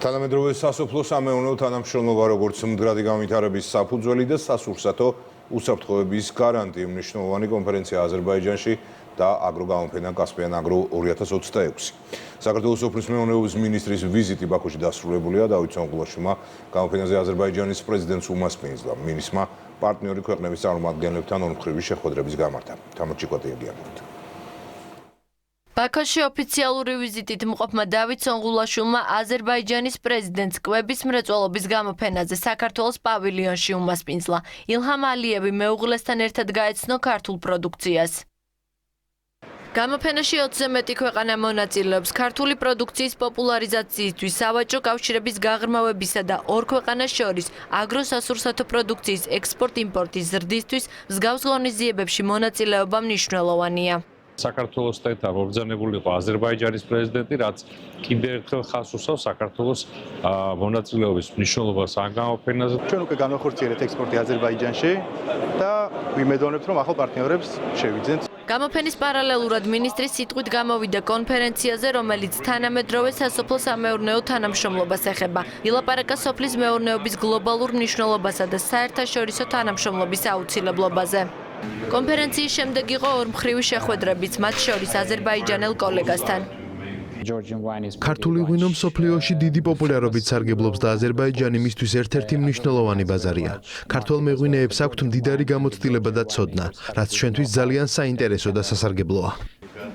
თანამედროვე სასოფლო-სამეურნეო თანამშრომლობა როგორც მდგრადი განვითარების საფუძველი და სასურსათო უსაფრთხოების გარანტი მნიშვნელოვანი კონფერენცია აზერბაიჯანში და აგროგამოფენა კასპიან აგრო 2026. საქართველოს სოფლის მეურნეობის მინისტრის ვიზიტი ბაქოში დასრულებულია. დავით სონგულაშვილმა გამოფენაზე აზერბაიჯანის პრეზიდენტს უმასპინძლა. მინისტრმა პარტნიორი ქვეყნების წარმომადგენლებთან ორმხრივი შეხვედრების გამართა. თამოჩიკვატი აგიანებდა. ბაქოში ოფიციალური ვიზიტით მყოფმა დავით სონგულაშვილმა აზერბაიჯანის პრეზიდენტს კვების მრეწველობის გამოფენაზე საქართველოს პავილიონში უმასპინძლა. ილჰამ ალიევი მეუღლესთან ერთად გაეცნო ქართულ პროდუქციას. გამოფენაში 20-ზე მეტი ქვეყანა მონაწილეობს. ქართული პროდუქციის პოპულარიზაციისთვის, სავაჭრო კავშირების გაღრმავებისა და ორ ქვეყანას შორის აგროსასურსათო პროდუქციის ექსპორტ-იმპორტის ზრდისთვის მსგავს ღონისძიებებში მონაწილეობა მნიშვნელოვანია. საქართველოსთან მობრძანებული იყო აზერბაიჯანის პრეზიდენტი, რაც კიდევ ერთხელ ხაზს უსვამს საქართველოს მონაწილეობის მნიშვნელობას ამ გამოფენაზე. ჩვენ უკვე განვახორციელეთ ექსპორტი აზერბაიჯანში და ვიმედოვნებთ, რომ ახალ პარტნიორებს შევიძენთ. გამოფენის პარალელურად მინისტრის სიტყვით გამოვიდა კონფერენციაზე, რომელიც თანამედროვე სასოფლო-სამეურნეო თანამშრომლობას ეხება. ილაპარაკა სოფლის მეურნეობის გლობალურ მნიშვნელობასა და საერთაშორისო თანამშრომლობის აუცილებლობაზე. კონფერენციის შემდეგ იყო ორმხრივი შეხვედრებიც, მათ შორის აზერბაიჯანელ კოლეგასთან. ქართული ღვინო მსოფლიოში დიდი პოპულარობით სარგებლობს და აზერბაიჯანი მისთვის ერთ-ერთი მნიშვნელოვანი ბაზარია. ქართველ მეღვინეებს აქვთ მდიდარი გამოცდილება და ცოდნა, რაც ჩვენთვის ძალიან საინტერესო და სასარგებლოა.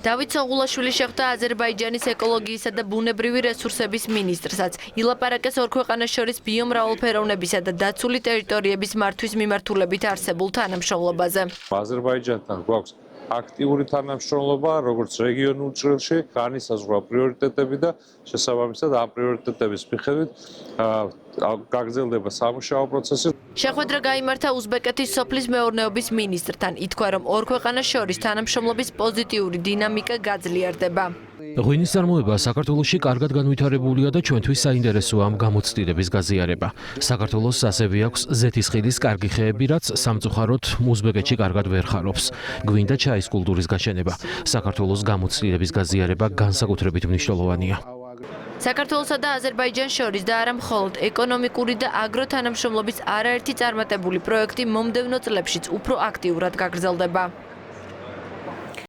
დავით სონგულაშვილი შეხვდა აზერბაიჯანის ეკოლოგიისა და ბუნებრივი რესურსების მინისტრსაც. ილაპარაკეს ორ ქვეყანას შორის ბიომრავალფეროვნებისა და დაცული ტერიტორიების მართვის მიმართულებით არსებულ თანამშრომლობაზე. აზერბაიჯანთან გვაქვს აქტიური თანამშრომლობა, როგორც რეგიონულ ჭრილში, განისაზღვრა პრიორიტეტები და შესაბამისად ამ პრიორიტეტების მიხედვით გაგრძელდება სამუშაო პროცესი. შეხვედრა გაიმართა უზბეკეთის სოფლის მეურნეობის მინისტრთან. ითქვა, რომ ორ ქვეყანას შორის თანამშრომლობის პოზიტიური დინამიკა გაძლიერდება. ღვინის წარმოება საქართველოში კარგად განვითარებულია და ჩვენთვის საინტერესოა ამ გამოცდილების გაზიარება. საქართველოს ასევე აქვს ზეთისხილის კარგი ხეები, რაც სამწუხაროდ უზბეკეთში კარგად ვერ ხარობს. გვინდა ჩაის კულტურის გაშენება. საქართველოს გამოცდილების გაზიარება განსაკუთრებით მნიშვნელოვანია. საქართველოსა და აზერბაიჯანს შორის და არა მხოლოდ ეკონომიკური და აგროთანამშრომლობის არაერთი წარმატებული პროექტი მომდევნო წლებშიც უფრო აქტიურად გაგრძელდება.